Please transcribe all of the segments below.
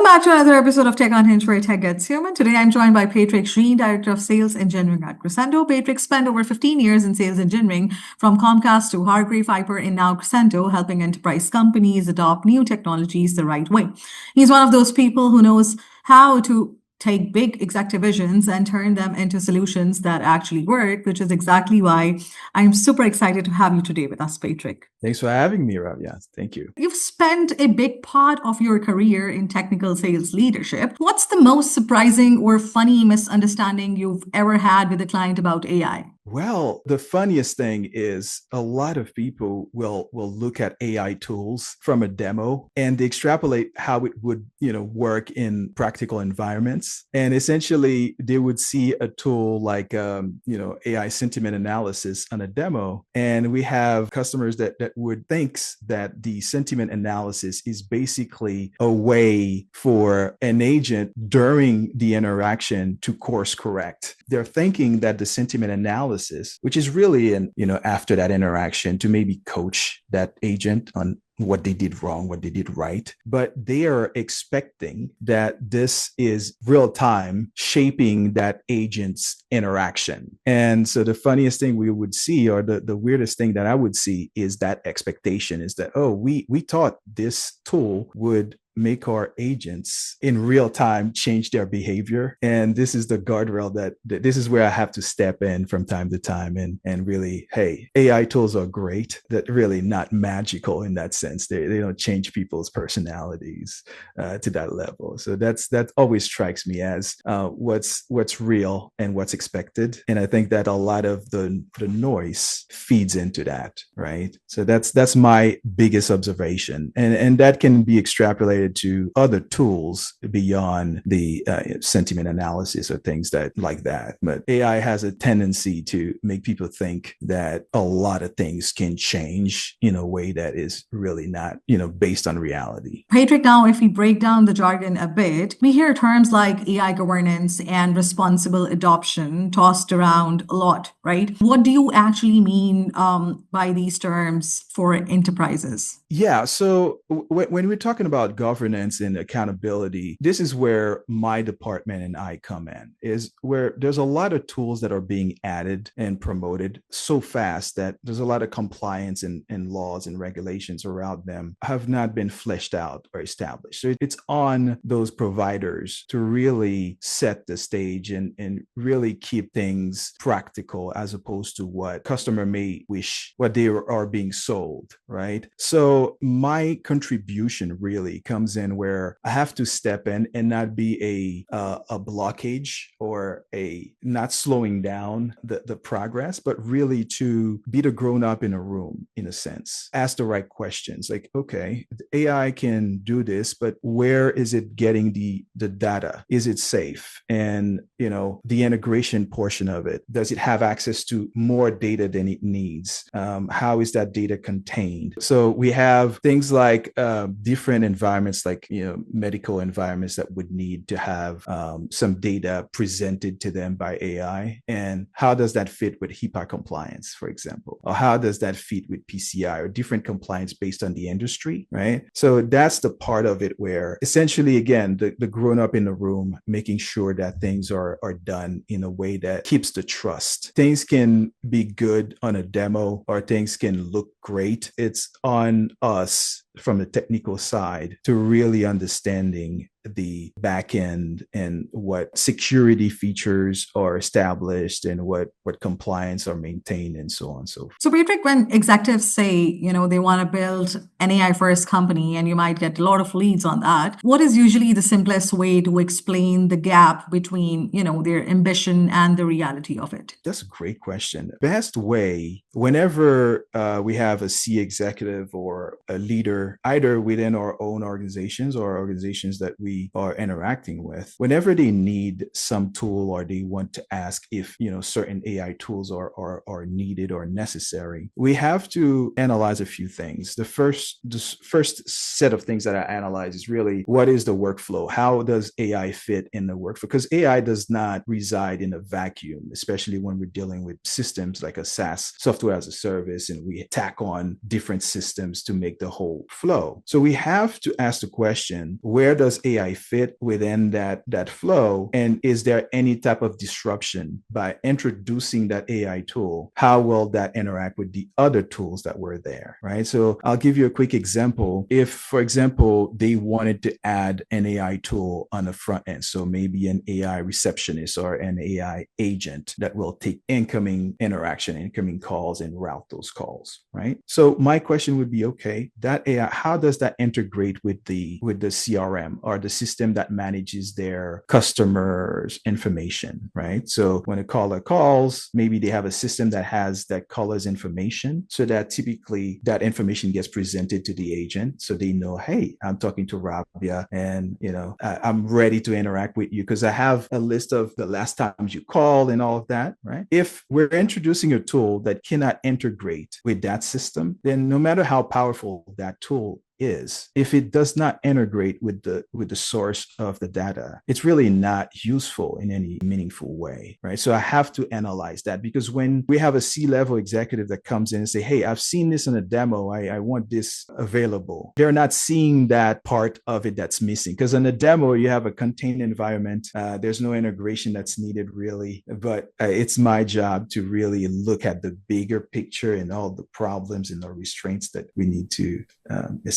back to another episode of Tech Unhinged, where tech gets human. Today, I'm joined by Patrick Shreen, Director of Sales Engineering at Crexendo. Patrick spent over 15 years in sales engineering, from Comcast to Hargrave Fiber in now Crexendo, helping enterprise companies adopt new technologies the right way. He's one of those people who knows how to take big executive visions and turn them into solutions that actually work, which is exactly why I'm super excited to have you today with us, Patrick. Thanks for having me, Rav. Yes, thank you. You've spent a big part of your career in technical sales leadership. What's the most surprising or funny misunderstanding you've ever had with a client about AI? Well, the funniest thing is a lot of people will look at AI tools from a demo and they extrapolate how it would, work in practical environments. And essentially they would see a tool like AI sentiment analysis on a demo. And we have customers that would think that the sentiment analysis is basically a way for an agent during the interaction to course correct. They're thinking that the sentiment analysis, which is really after that interaction, to maybe coach that agent on what they did wrong, what they did right. But they are expecting that this is real time shaping that agent's interaction. And so the funniest thing we would see, or the weirdest thing that I would see, is that expectation is that, oh, we thought this tool would make our agents in real time change their behavior. And this is the guardrail that this is where I have to step in from time to time and really, hey, AI tools are great, that really not magical in that sense. They don't change people's personalities to that level. So that always strikes me as what's real and what's expected. And I think that a lot of the noise feeds into that, right? So that's my biggest observation. And that can be extrapolated to other tools beyond the sentiment analysis or things like that. But AI has a tendency to make people think that a lot of things can change in a way that is really not, based on reality. Patrick, now if we break down the jargon a bit, we hear terms like AI governance and responsible adoption tossed around a lot, right? What do you actually mean by these terms for enterprises? Yeah. So when we're talking about governance and accountability, this is where my department and I come in, is where there's a lot of tools that are being added and promoted so fast that there's a lot of compliance and laws and regulations around them have not been fleshed out or established. So it's on those providers to really set the stage and really keep things practical as opposed to what customer may wish, what they are being sold, right? So my contribution really comes in where I have to step in and not be a blockage or a not slowing down the progress, but really to be the grown up in a room, in a sense. Ask the right questions, like, okay, the AI can do this, but where is it getting the data? Is it safe? And the integration portion of it, does it have access to more data than it needs? How is that data contained? So we have things like different environments, like medical environments that would need to have some data presented to them by AI. And how does that fit with HIPAA compliance, for example? Or how does that fit with PCI or different compliance based on the industry, right? So that's the part of it where essentially, again, the grown up in the room, making sure that things are done in a way that keeps the trust. Things can be good on a demo or things can look great. It's on us from the technical side to really understanding the back end and what security features are established and what compliance are maintained and so on and so forth. So Patrick, when executives say, they want to build an AI first company and you might get a lot of leads on that, what is usually the simplest way to explain the gap between, their ambition and the reality of it? That's a great question. Best way, whenever we have a C executive or a leader, either within our own organizations or organizations that we are interacting with, whenever they need some tool or they want to ask if certain AI tools are needed or necessary, we have to analyze a few things. The first set of things that I analyze is really, what is the workflow? How does AI fit in the workflow? Because AI does not reside in a vacuum, especially when we're dealing with systems like a SaaS, software as a service, and we tack on different systems to make the whole flow. So we have to ask the question, where does AI AI fit within that flow? And is there any type of disruption by introducing that AI tool? How will that interact with the other tools that were there, right? So I'll give you a quick example. If, for example, they wanted to add an AI tool on the front end, so maybe an AI receptionist or an AI agent that will take incoming interaction, incoming calls, and route those calls, right? So my question would be, okay, that AI, how does that integrate with the CRM or the system that manages their customers' information, right? So when a caller calls, maybe they have a system that has that caller's information, so that typically that information gets presented to the agent, so they know, hey, I'm talking to Rabia, and I'm ready to interact with you because I have a list of the last times you called and all of that, right? If we're introducing a tool that cannot integrate with that system, then no matter how powerful that tool is, if it does not integrate with the source of the data, it's really not useful in any meaningful way, right? So I have to analyze that, because when we have a C-level executive that comes in and say, hey, I've seen this in a demo, I want this available, they're not seeing that part of it that's missing, because in a demo you have a contained environment, there's no integration that's needed really, but it's my job to really look at the bigger picture and all the problems and the restraints that we need to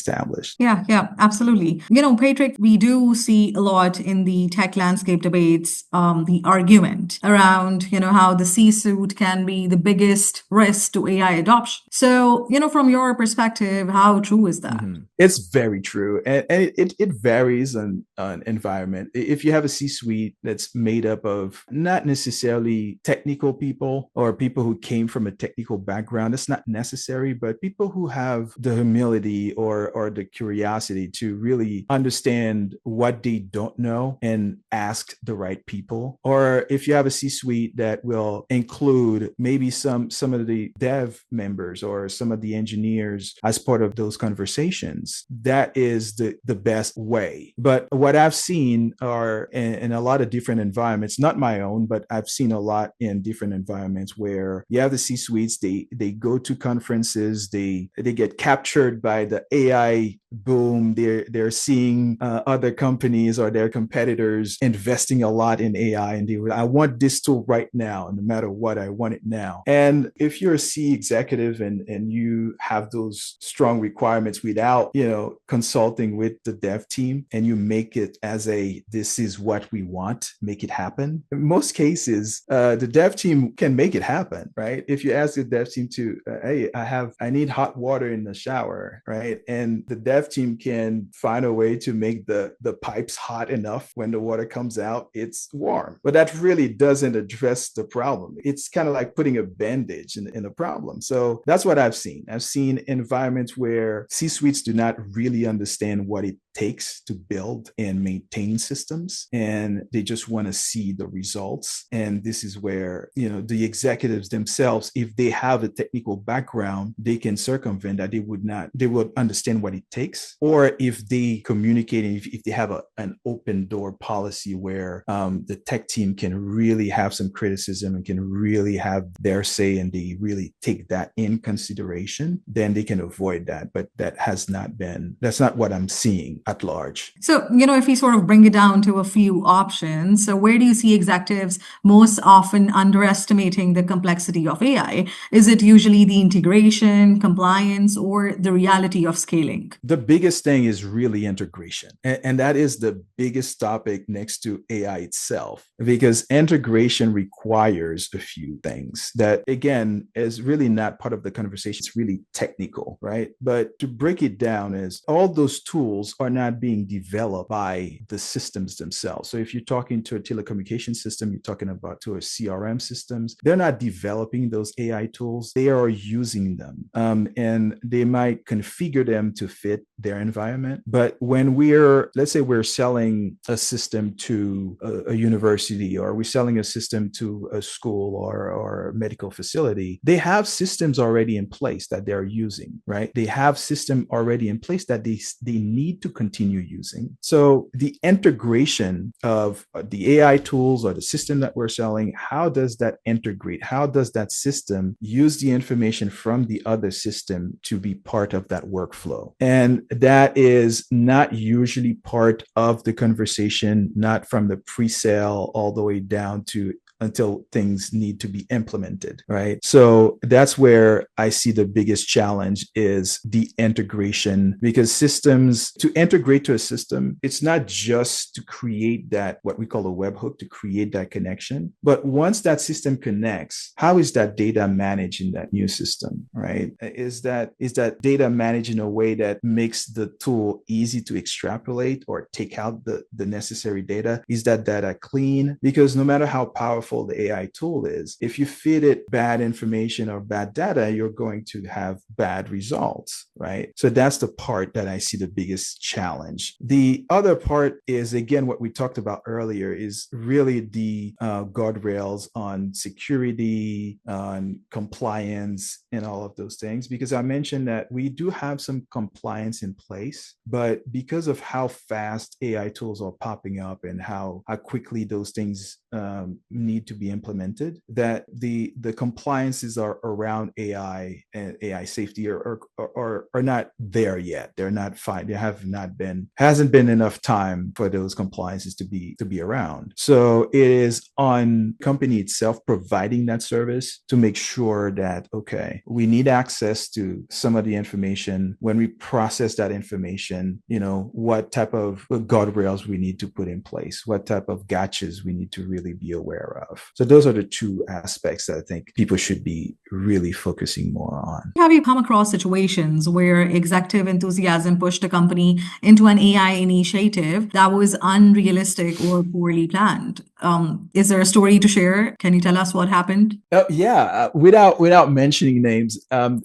established. Yeah, absolutely. Patrick, we do see a lot in the tech landscape debates, the argument around, how the C-suite can be the biggest risk to AI adoption. So, from your perspective, how true is that? Mm-hmm. It's very true. And it varies on environment. If you have a C-suite that's made up of not necessarily technical people or people who came from a technical background, it's not necessary, but people who have the humility or the curiosity to really understand what they don't know and ask the right people. Or if you have a C-suite that will include maybe some of the dev members or some of the engineers as part of those conversations, that is the best way. But what I've seen are in a lot of different environments, not my own, but I've seen a lot in different environments where you have the C-suites, they go to conferences, they get captured by the AI boom. They're seeing other companies or their competitors investing a lot in AI, and I want this tool right now, and no matter what, I want it now. And if you're a C executive and you have those strong requirements without consulting with the dev team, and you make it as this is what we want, make it happen. In most cases, the dev team can make it happen, right? If you ask the dev team to, hey, I need hot water in the shower, right? And the dev team can find a way to make the pipes hot enough when the water comes out, it's warm. But that really doesn't address the problem. It's kind of like putting a bandage in a problem. So that's what I've seen. I've seen environments where C-suites do not really understand what it takes to build and maintain systems, and they just want to see the results. And this is where the executives themselves, if they have a technical background, they can circumvent that. They would understand what it takes. Or if they communicate, and if they have an open door policy where the tech team can really have some criticism and can really have their say, and they really take that in consideration, then they can avoid that. But that's not what I'm seeing at large. So, if we sort of bring it down to a few options, so where do you see executives most often underestimating the complexity of AI? Is it usually the integration, compliance, or the reality of scaling? The biggest thing is really integration. And that is the biggest topic next to AI itself, because integration requires a few things that, again, is really not part of the conversation. It's really technical, right? But to break it down, is all those tools are not being developed by the systems themselves. So if you're talking to a telecommunication system, you're talking about to a CRM systems, they're not developing those AI tools. They are using them. And they might configure them to fit their environment. But when let's say we're selling a system to a university, or we're selling a system to a school or a medical facility, they have systems already in place that they're using, right? They have system already in place that they need to continue using. So the integration of the AI tools or the system that we're selling, how does that integrate? How does that system use the information from the other system to be part of that workflow? And that is not usually part of the conversation, not from the pre-sale all the way down to until things need to be implemented, right? So that's where I see the biggest challenge is the integration, because systems, to integrate to a system, it's not just to create that, what we call a webhook, to create that connection, but once that system connects, how is that data managed in that new system, right? Is that data managed in a way that makes the tool easy to extrapolate or take out the necessary data? Is that data clean? Because no matter how powerful the AI tool is, if you feed it bad information or bad data, you're going to have bad results, right? So that's the part that I see the biggest challenge. The other part is, again, what we talked about earlier, is really the guardrails on security, on compliance, and all of those things. Because I mentioned that we do have some compliance in place, but because of how fast AI tools are popping up and how quickly those things need to be implemented, that the compliances are around AI and AI safety are not there yet. They're not fine. There hasn't been enough time for those compliances to be around. So it is on company itself providing that service to make sure that, okay, we need access to some of the information. When we process that information, what type of guardrails we need to put in place, what type of gotchas we need to really be aware of. So those are the two aspects that I think people should be really focusing more on. Have you come across situations where executive enthusiasm pushed a company into an AI initiative that was unrealistic or poorly planned? Is there a story to share? Can you tell us what happened? Yeah, without mentioning names,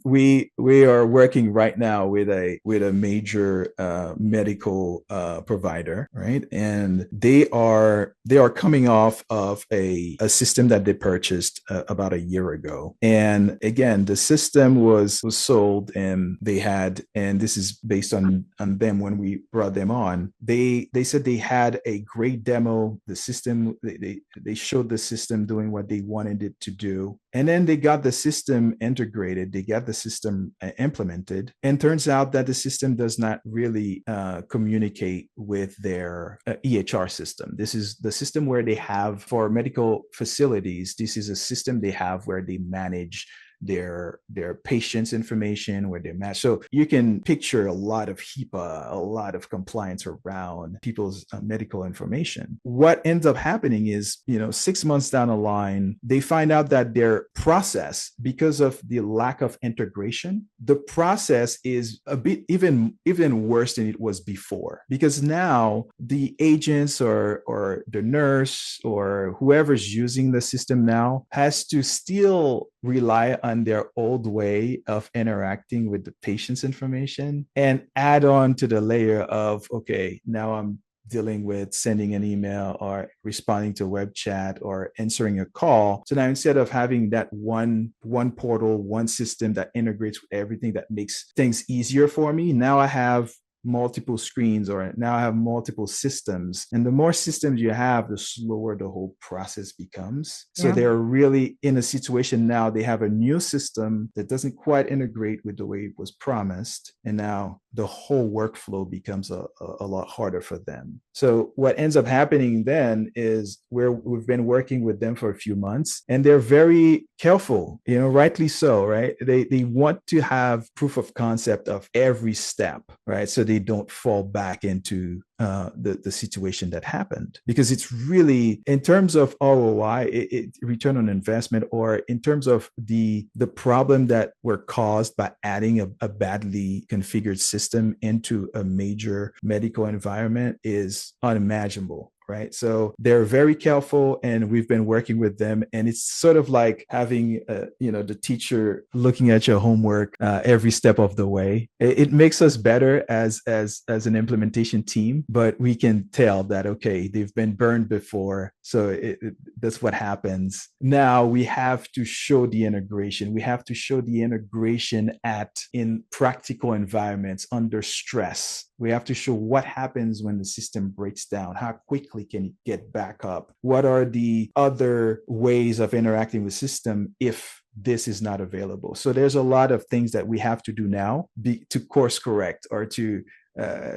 we are working right now with a major medical provider, right? And they are coming off of a system that they purchased about a year ago. And again, the system was sold, and this is based on them when we brought them on. They said they had a great demo. The system, they showed the system doing what they wanted it to do. And then they got the system integrated, they got the system implemented, and turns out that the system does not really communicate with their EHR system. This is the system where they have for medical facilities. This is a system they have where they manage their patients' information, where they match. So you can picture a lot of HIPAA, a lot of compliance around people's medical information. What ends up happening is, 6 months down the line, they find out that their process, because of the lack of integration, the process is a bit even worse than it was before. Because now the agents or the nurse or whoever's using the system now has to still rely on their old way of interacting with the patient's information and add on to the layer of, okay, now I'm dealing with sending an email or responding to a web chat or answering a call. So now instead of having that one portal, one system that integrates with everything that makes things easier for me, now I have multiple screens, or now I have multiple systems. And the more systems you have, the slower the whole process becomes. So Yeah. they're really in a situation now, they have a new system that doesn't quite integrate with the way it was promised. And now the whole workflow becomes a lot harder for them. So what ends up happening then is we've been working with them for a few months, and they're very careful, rightly so, right? They want to have proof of concept of every step, right? So they don't fall back into the situation that happened, because it's really, in terms of ROI, return on investment, or in terms of the problem that were caused by adding a badly configured system into a major medical environment, is unimaginable. Right. So they're very careful, and we've been working with them. And it's sort of like having, the teacher looking at your homework every step of the way. It makes us better as an implementation team, but we can tell that, okay, they've been burned before. So That's what happens. Now we have to show the integration. We have to show the integration in practical environments under stress. We have to show what happens when the system breaks down. How quickly can it get back up? What are the other ways of interacting with system if this is not available? So there's a lot of things that we have to do now to course correct, or to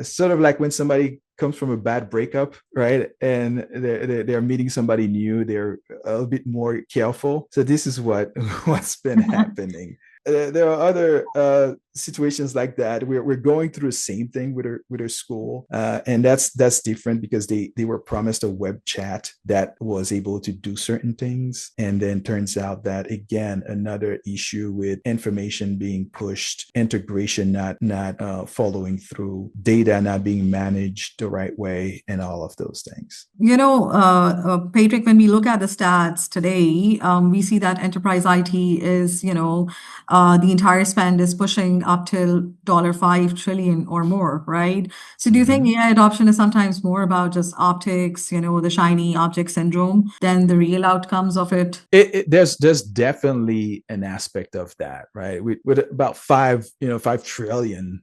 sort of like when somebody comes from a bad breakup, right? And they're meeting somebody new, they're a little bit more careful. So this is what's been happening. There are other situations like that. We're going through the same thing with our school, and that's different because they were promised a web chat that was able to do certain things, and then turns out that, again, another issue with information being pushed, integration not following through, data not being managed the right way, and all of those things. Patrick, when we look at the stats today, we see that enterprise IT is, the entire spend is pushing up till $5 trillion or more, right? So do you think AI adoption is sometimes more about just optics, the shiny object syndrome, than the real outcomes of it? There's definitely an aspect of that, right? With about $5 trillion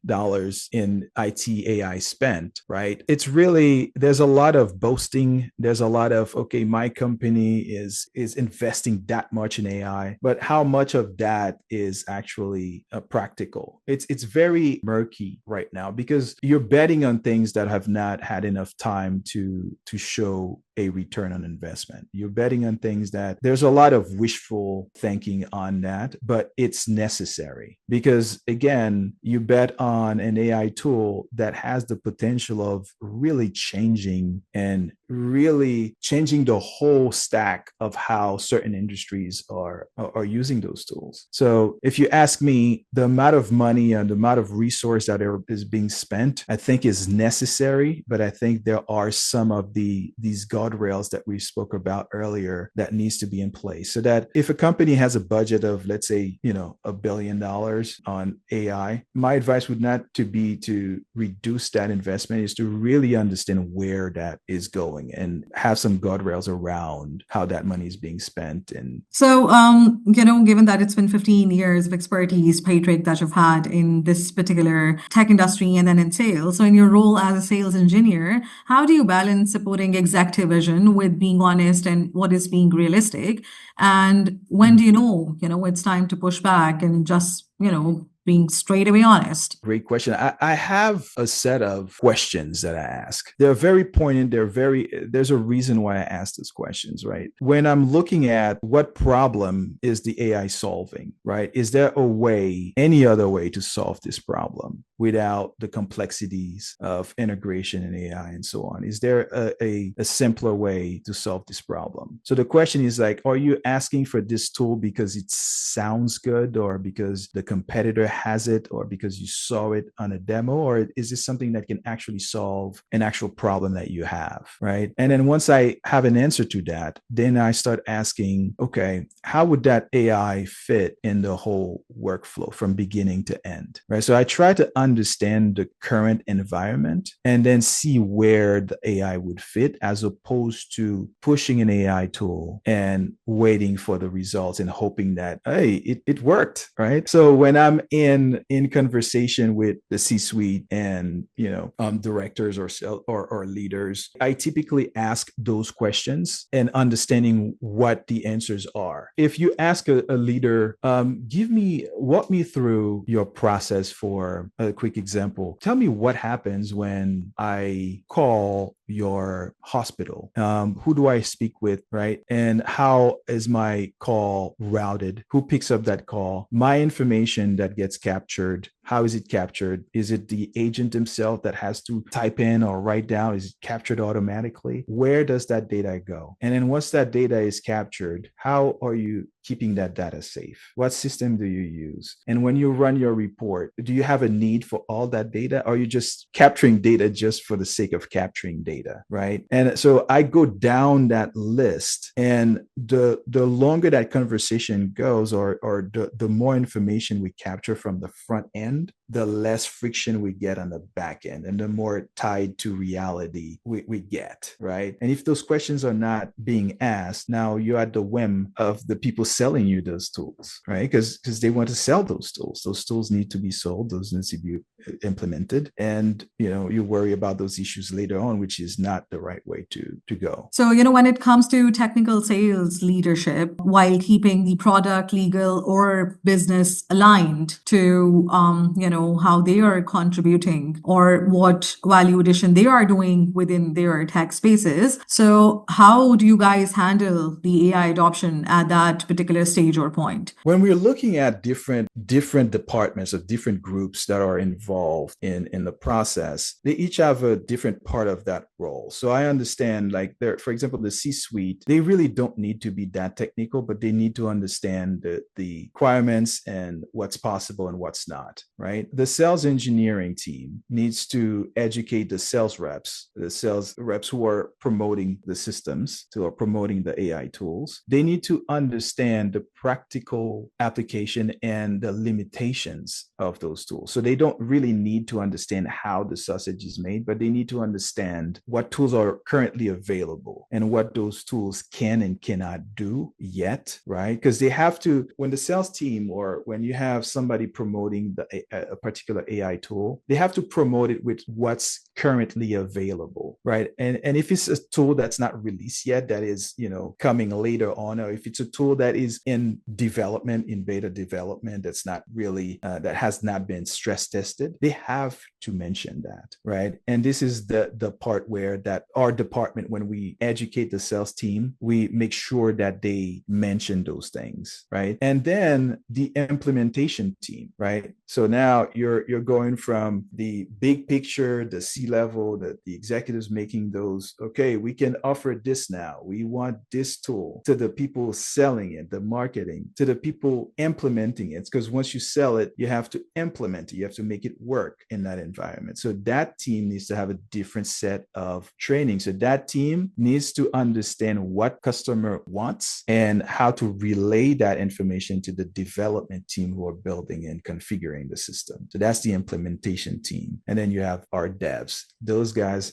in IT AI spent, right? It's really, there's a lot of boasting. There's a lot of, okay, my company is investing that much in AI, but how much of that is actually practical? It's very murky right now because you're betting on things that have not had enough time to show a return on investment. You're betting on things that there's a lot of wishful thinking on that, but it's necessary because, again, you bet on an AI tool that has the potential of really changing the whole stack of how certain industries are using those tools. So if you ask me, the amount of money and the amount of resource that is being spent, I think is necessary, but I think there are some of these guardrails that we spoke about earlier that needs to be in place, so that if a company has a budget of, let's say, $1 billion on AI, my advice would not to be to reduce that investment, is to really understand where that is going and have some guardrails around how that money is being spent. And so, given that it's been 15 years of expertise, Patrick, that you've had in this particular tech industry and then in sales, so in your role as a sales engineer, how do you balance supporting executive vision with being honest and what is being realistic? And when do you know, it's time to push back and just, being straight away honest? Great question. I have a set of questions that I ask. They're very poignant. There's a reason why I ask these questions, right? When I'm looking at what problem is the AI solving, right? Is there any other way to solve this problem without the complexities of integration and AI and so on? Is there a simpler way to solve this problem? So the question is like, are you asking for this tool because it sounds good, or because the competitor has it, or because you saw it on a demo, or is this something that can actually solve an actual problem that you have, right? And then once I have an answer to that, then I start asking, okay, how would that AI fit in the whole workflow from beginning to end, right? So I try to understand the current environment and then see where the AI would fit, as opposed to pushing an AI tool and waiting for the results and hoping that, hey, it worked, right? So when I'm in conversation with the C-suite and directors or leaders, I typically ask those questions and understanding what the answers are. If you ask a leader, walk me through your process. For a quick example, tell me what happens when I call your hospital. Who do I speak with, right? And how is my call routed? Who picks up that call? My information that gets captured, how is it captured? Is it the agent himself that has to type in or write down? Is it captured automatically? Where does that data go? And then once that data is captured, how are you keeping that data safe? What system do you use? And when you run your report, do you have a need for all that data? Or are you just capturing data just for the sake of capturing data, right? And so I go down that list, and the longer that conversation goes, or the more information we capture from the front end, the less friction we get on the back end and the more tied to reality we get, right? And if those questions are not being asked, now you're at the whim of the people selling you those tools, right? Because they want to sell those tools. Those tools need to be sold, those need to be implemented. And you worry about those issues later on, which is not the right way to go. So, when it comes to technical sales leadership, while keeping the product, legal, or business aligned to, how they are contributing or what value addition they are doing within their tech spaces. So, how do you guys handle the AI adoption at that particular stage or point? When we're looking at different departments of different groups that are involved in the process, they each have a different part of that role. So I understand, like, for example, the C-suite, they really don't need to be that technical, but they need to understand the requirements and what's possible and what's not, right? The sales engineering team needs to educate the sales reps who are promoting the systems, who are promoting the AI tools. They need to understand the practical application and the limitations of those tools. So they don't really need to understand how the sausage is made, but they need to understand what tools are currently available and what those tools can and cannot do yet, right? Because they have to, when the sales team or when you have somebody promoting a particular AI tool, they have to promote it with what's currently available, right? And if it's a tool that's not released yet, that is, coming later on, or if it's a tool that is in development, in beta development, that's not really, that has not been stress tested, they have to mention that, right? And this is the part where that our department, when we educate the sales team, we make sure that they mention those things, right? And then the implementation team, right? So now you're going from the big picture, the C-level, the executives making those, okay, we can offer this now. We want this tool, to the people selling it, the marketing, to the people implementing it. Because once you sell it, you have to implement it. You have to make it work in that environment. So that team needs to have a different set of training. So that team needs to understand what customer wants and how to relay that information to the development team who are building and configuring the system. So that's the implementation team. And then you have our devs. Those guys,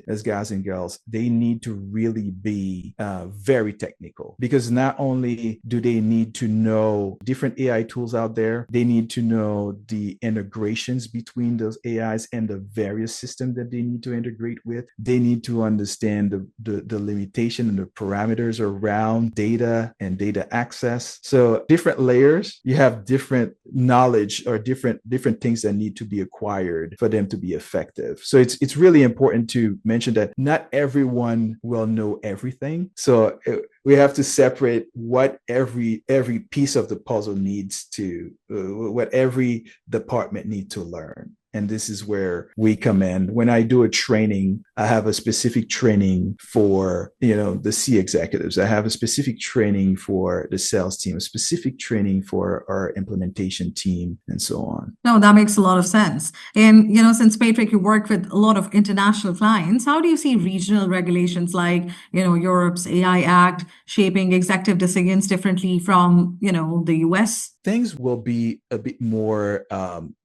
as guys and girls, they need to really be very technical, because not only do they need to know different AI tools out there, they need to know the integrations between those AIs and the various systems that they need to integrate with. They need to understand the limitation and the parameters around data and data access. So different layers, you have different knowledge or different things that need to be acquired for them to be effective. So it's really important to mention that not everyone will know everything. So we have to separate what every piece of the puzzle needs to, what every department needs to learn. And this is where we come in. When I do a training, I have a specific training for, the C executives. I have a specific training for the sales team, a specific training for our implementation team, and so on. No, that makes a lot of sense. And, since Patrick, you work with a lot of international clients, how do you see regional regulations like, Europe's AI Act shaping executive decisions differently from, the US? Things will be a bit more,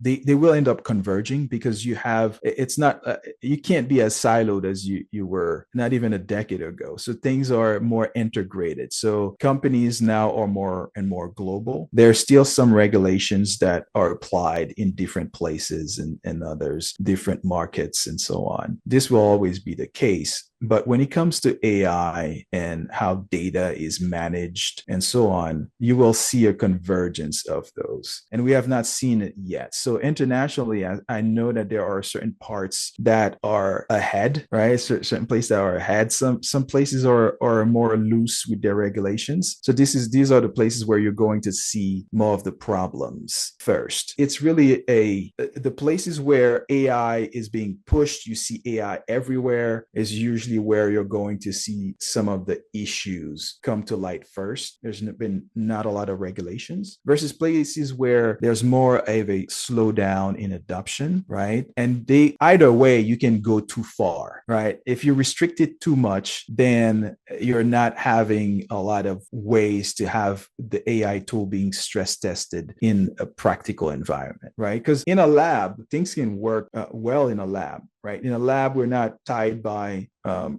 they will end up converging, because you can't be as siloed as you were not even a decade ago. So things are more integrated. So companies now are more and more global. There are still some regulations that are applied in different places and others, different markets and so on. This will always be the case. But when it comes to AI and how data is managed and so on, you will see a convergence of those. And we have not seen it yet. So internationally, I know that there are certain parts that are ahead, right? Certain places that are ahead. Some places are more loose with their regulations. So these are the places where you're going to see more of the problems first. It's really the places where AI is being pushed, you see AI everywhere, is usually actually where you're going to see some of the issues come to light first. There's been not a lot of regulations versus places where there's more of a slowdown in adoption, right? And they either way, you can go too far, right? If you restrict it too much, then you're not having a lot of ways to have the AI tool being stress tested in a practical environment, right? Because in a lab, things can work well in a lab, right? In a lab, we're not tied by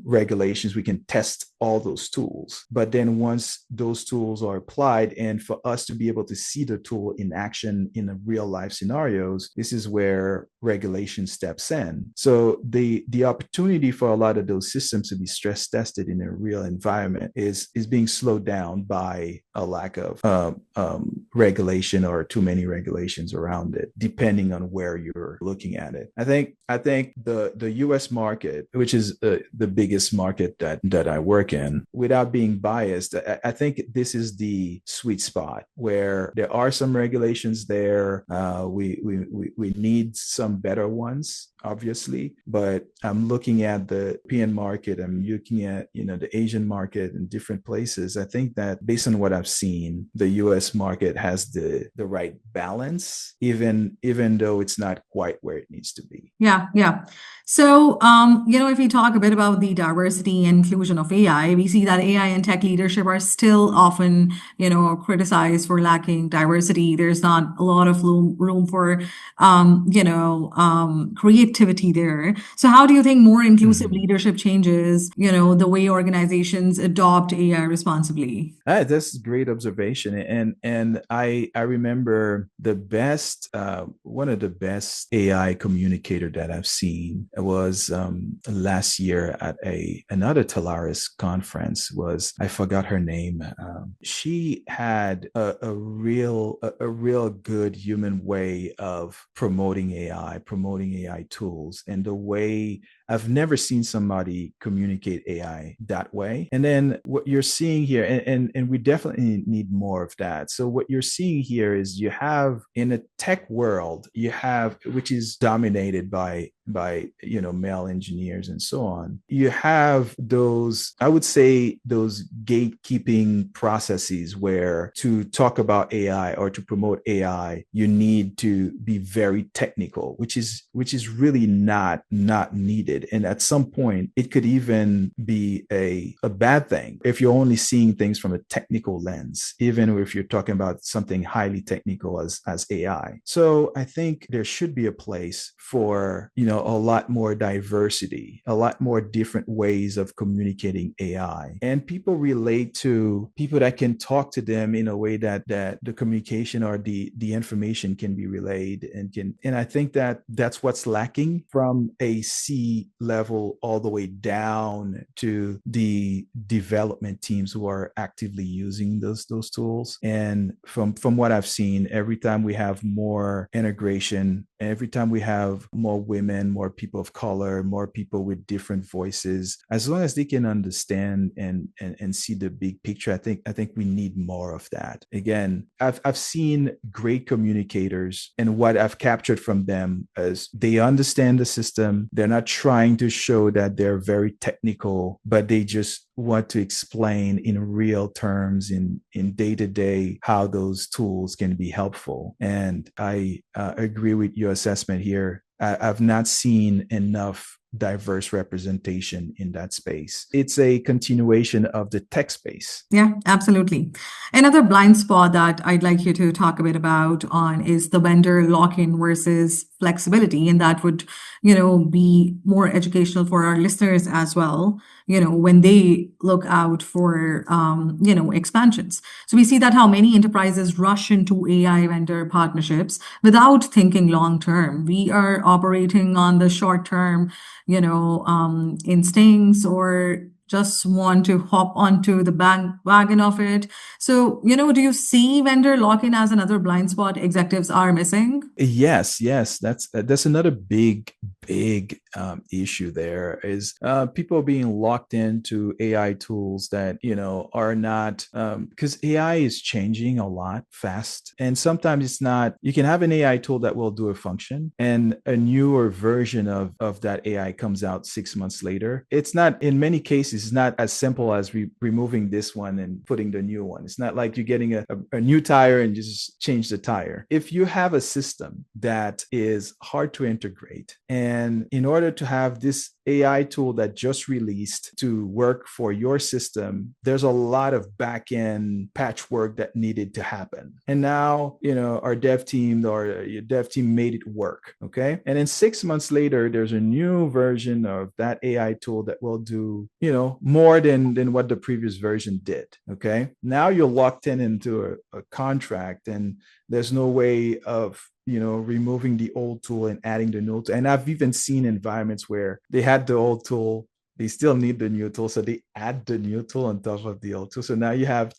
regulations. We can test all those tools. But then once those tools are applied, and for us to be able to see the tool in action in a real life scenarios, this is where regulation steps in. So the opportunity for a lot of those systems to be stress tested in a real environment is being slowed down by a lack of regulation or too many regulations around it, depending on where you're looking at it. I think the U.S. market, which is the biggest market that I work in, without being biased, I think this is the sweet spot where there are some regulations there. We need some better ones, obviously, but I'm looking at the European market. I'm looking at the Asian market in different places. I think that based on what I've seen, the U.S. market has the right balance, even though it's not quite where it needs to be. Yeah, yeah. So, if we talk a bit about the diversity and inclusion of AI, we see that AI and tech leadership are still often, criticized for lacking diversity. There's not a lot of room for, creativity there. So, how do you think more inclusive leadership changes, the way organizations adopt AI responsibly? That's a great observation, and I remember one of the best AI communicator that I've seen was last year at another Talaris conference. I forgot her name. She had a real good human way of promoting AI tools, and the way I've never seen somebody communicate AI that way. And then what you're seeing here, and we definitely need more of that. So what you're seeing here is you have in a tech world, which is dominated by male engineers and so on. You have those, I would say, those gatekeeping processes where to talk about AI or to promote AI, you need to be very technical, which is really not needed. And at some point, it could even be a bad thing if you're only seeing things from a technical lens, even if you're talking about something highly technical as AI. So I think there should be a place for a lot more diversity, a lot more different ways of communicating AI, and people relate to people that can talk to them in a way that the communication or the information can be relayed and I think that's what's lacking from a C level all the way down to the development teams who are actively using those tools. And from what I've seen, every time we have more integration, every time we have more women, more people of color, more people with different voices, as long as they can understand and see the big picture, I think we need more of that. Again, I've seen great communicators, and what I've captured from them is they understand the system. They're not trying to show that they're very technical, but they just want to explain in real terms, in day-to-day, how those tools can be helpful. And I agree with your assessment here. I've not seen enough diverse representation in that space. It's a continuation of the tech space. Yeah, absolutely. Another blind spot that I'd like you to talk a bit about on is the vendor lock-in versus flexibility, and that would, be more educational for our listeners as well, when they look out for, expansions. So we see that how many enterprises rush into AI vendor partnerships without thinking long term. We are operating on the short term, instincts or just want to hop onto the wagon of it. So, do you see vendor lock-in as another blind spot executives are missing? Yes, that's another big issue. There is people being locked into AI tools that are not, because AI is changing a lot fast, and sometimes it's not. You can have an AI tool that will do a function, and a newer version of that AI comes out 6 months later. It's not, in many cases, it's not as simple as removing this one and putting the new one. It's not like you're getting a new tire and just change the tire. If you have a system that is hard to integrate, and in order to have this AI tool that just released to work for your system, there's a lot of back-end patchwork that needed to happen. And now, our dev team or your dev team made it work. Okay. And then 6 months later, there's a new version of that AI tool that will do, more than what the previous version did. Okay. Now you're locked into a contract, and there's no way of removing the old tool and adding the new tool. And I've even seen environments where they had the old tool, they still need the new tool, so they add the new tool on top of the old tool. So now you have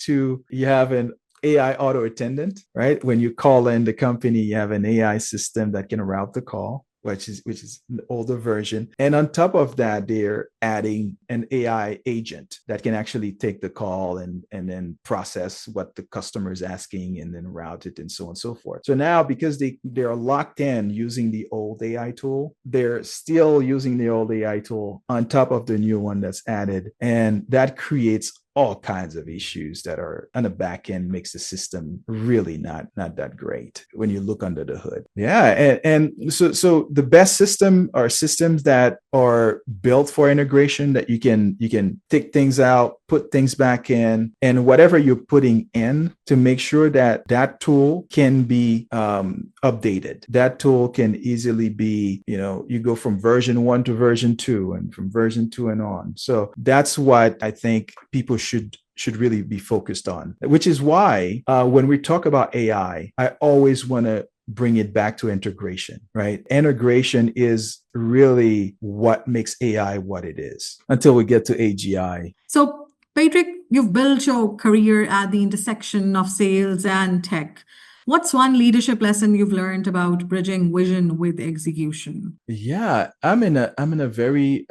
an AI auto attendant, right? When you call in the company, you have an AI system that can route the call, which is an older version. And on top of that, they're adding an AI agent that can actually take the call and then process what the customer is asking and then route it and so on and so forth. So now, because they're locked in using the old AI tool, they're still using the old AI tool on top of the new one that's added. And that creates all kinds of issues that are on the back end, makes the system really not that great when you look under the hood. Yeah. And so the best system are systems that are built for integration, that you can take things out, put things back in, and whatever you're putting in, to make sure that that tool can be updated. That tool can easily be, you go from version 1 to version 2 and from version 2 and on. So that's what I think people should really be focused on, which is why when we talk about AI, I always want to bring it back to integration, right? Integration is really what makes AI what it is until we get to AGI. So, Patrick, you've built your career at the intersection of sales and tech. What's one leadership lesson you've learned about bridging vision with execution? Yeah, I'm in a very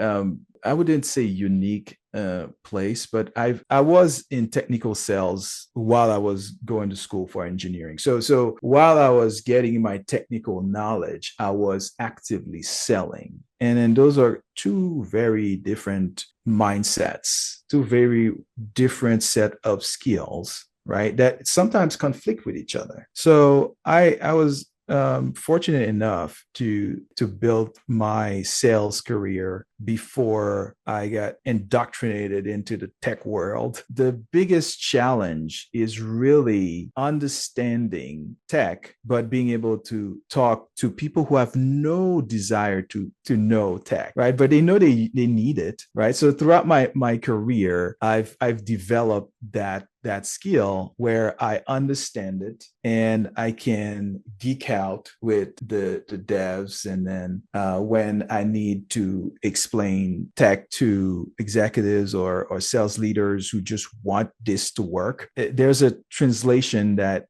I wouldn't say unique place, but I was in technical sales while I was going to school for engineering. So while I was getting my technical knowledge, I was actively selling. And then those are two very different mindsets, two very different set of skills, right? That sometimes conflict with each other. So I was fortunate enough to build my sales career before I got indoctrinated into the tech world. The biggest challenge is really understanding tech, but being able to talk to people who have no desire to know tech, right? But they know they need it, right? So throughout my career, I've developed that skill where I understand it and I can geek out with the devs. And then when I need to explain tech to executives or sales leaders who just want this to work, there's a translation that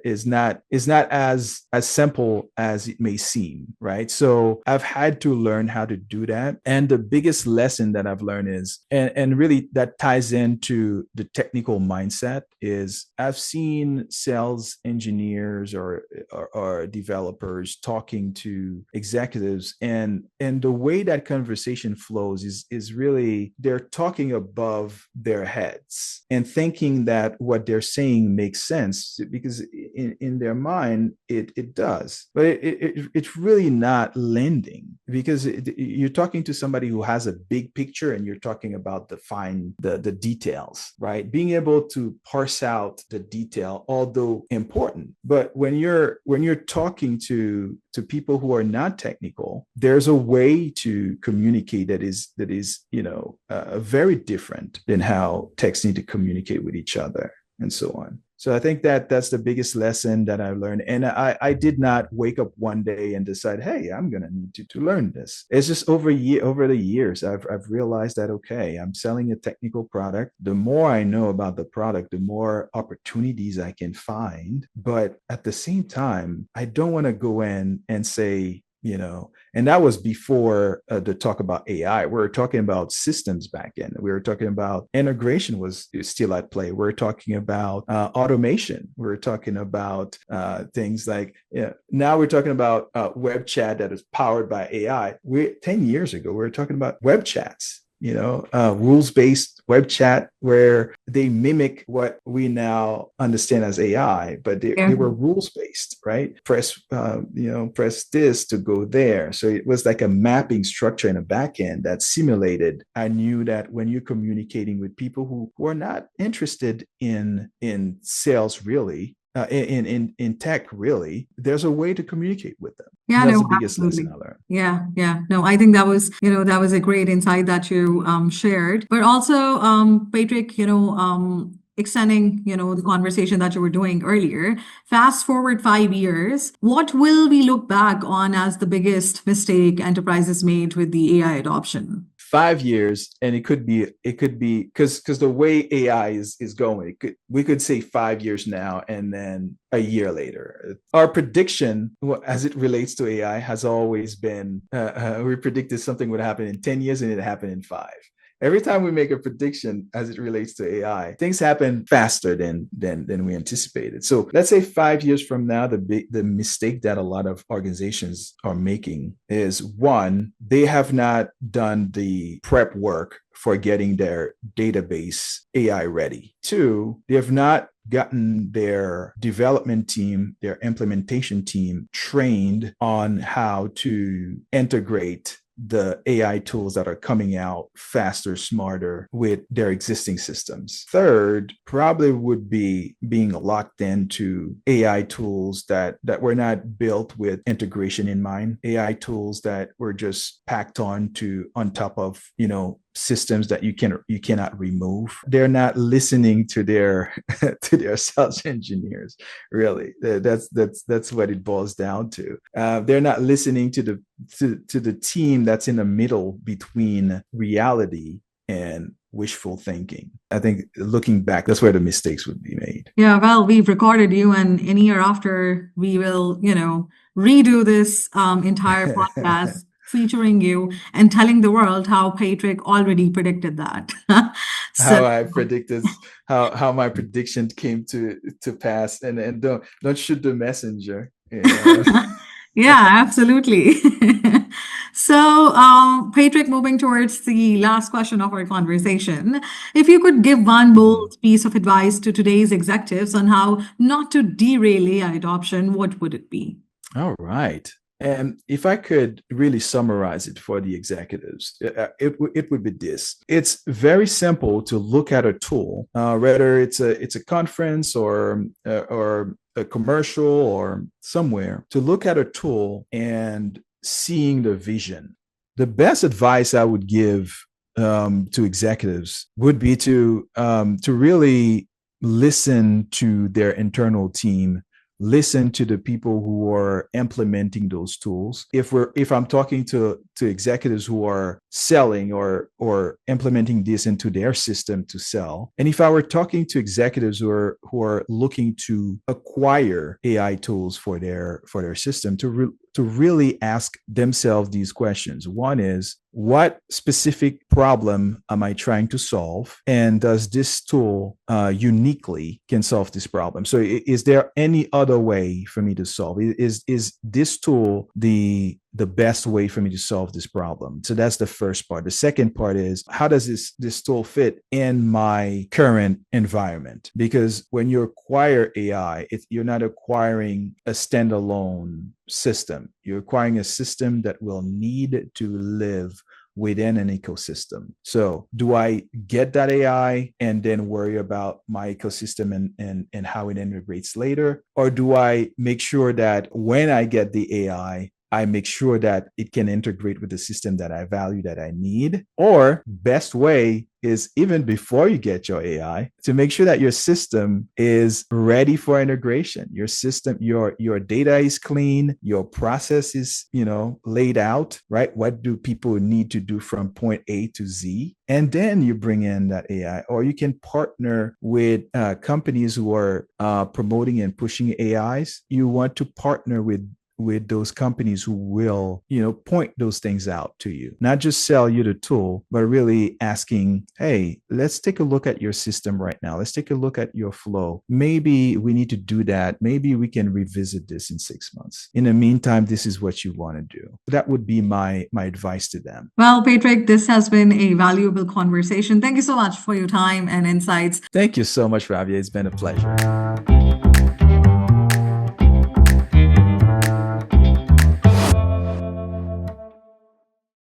is not as simple as it may seem, right? So I've had to learn how to do that. And the biggest lesson that I've learned is, and really that ties into the technical mindset, is I've seen sales engineers or developers talking to executives, and the way that conversation flows is really they're talking above their heads and thinking that what they're saying makes sense because in their mind it does, but it's really not lending, because you're talking to somebody who has a big picture and you're talking about the details, right? Being able to parse out the detail, although important, but when you're talking to people who are not technical, there's a way to communicate that is very different than how techs need to communicate with each other and so on. So I think that that's the biggest lesson that I learned. And I did not wake up one day and decide, hey, I'm going to need to learn this. It's just over the years, I've realized that, okay, I'm selling a technical product. The more I know about the product, the more opportunities I can find. But at the same time, I don't want to go in and say, and that was before the talk about AI. We were talking about systems back then. We were talking about integration was still at play. We're talking about automation. We're talking about things like, now we're talking about web chat that is powered by AI. 10 years ago, we were talking about web chats. Rules-based web chat where they mimic what we now understand as AI, but they were rules-based, right? Press this to go there. So it was like a mapping structure in a backend that simulated. I knew that when you're communicating with people who are not interested in sales, really, in tech, really, there's a way to communicate with them. Yeah, that's no, the biggest absolutely. lesson I learned. Yeah. No, I think that was, that was a great insight that you shared. But also, Patrick, extending, the conversation that you were doing earlier, fast forward 5 years, what will we look back on as the biggest mistake enterprises made with the AI adoption? 5 years, and it could be because the way AI is going, we could say 5 years now and then a year later. Our prediction as it relates to AI has always been we predicted something would happen in 10 years and it happened in 5. Every time we make a prediction as it relates to AI, things happen faster than we anticipated. So let's say 5 years from now, the mistake that a lot of organizations are making is, one, they have not done the prep work for getting their database AI ready. Two, they have not gotten their development team, their implementation team trained on how to integrate the AI tools that are coming out faster, smarter with their existing systems. Third, probably would be being locked into AI tools that were not built with integration in mind, AI tools that were just packed on top of, systems that you cannot remove. They're not listening to their to their sales engineers. Really, that's what it boils down to. They're not listening to the team that's in the middle between reality and wishful thinking. I think looking back, that's where the mistakes would be made. Yeah, well, we've recorded you, and in a year after, we will, redo this entire podcast featuring you and telling the world how Patrick already predicted that. So, How I predicted, how my prediction came to pass, and don't shoot the messenger. yeah, absolutely. So, Patrick, moving towards the last question of our conversation, if you could give one bold piece of advice to today's executives on how not to derail AI adoption, what would it be? All right. And if I could really summarize it for the executives, it would be this. It's very simple to look at a tool, whether it's a conference or a commercial or somewhere, to look at a tool and seeing the vision. The best advice I would give to executives would be to really listen to their internal team, listen to the people who are implementing those tools. If I'm talking to executives who are selling or implementing this into their system to sell, and if I were talking to executives who are looking to acquire AI tools for their system, to really ask themselves these questions. One is, what specific problem am I trying to solve? And does this tool uniquely can solve this problem? So is there any other way for me to solve? Is this tool the best way for me to solve this problem? So that's the first part. The second part is, how does this tool fit in my current environment? Because when you acquire AI, you're not acquiring a standalone system. You're acquiring a system that will need to live within an ecosystem. So do I get that AI and then worry about my ecosystem and how it integrates later? Or do I make sure that when I get the AI, I make sure that it can integrate with the system that I value, that I need. Or best way is even before you get your AI to make sure that your system is ready for integration. Your system, your data is clean, your process is, laid out, right? What do people need to do from point A to Z? And then you bring in that AI, or you can partner with companies who are promoting and pushing AIs. You want to partner with those companies who will, point those things out to you, not just sell you the tool, but really asking, hey, let's take a look at your system right now. Let's take a look at your flow. Maybe we need to do that. Maybe we can revisit this in 6 months. In the meantime, this is what you want to do. That would be my advice to them. Well, Patrick, this has been a valuable conversation. Thank you so much for your time and insights. Thank you so much, Ravia. It's been a pleasure.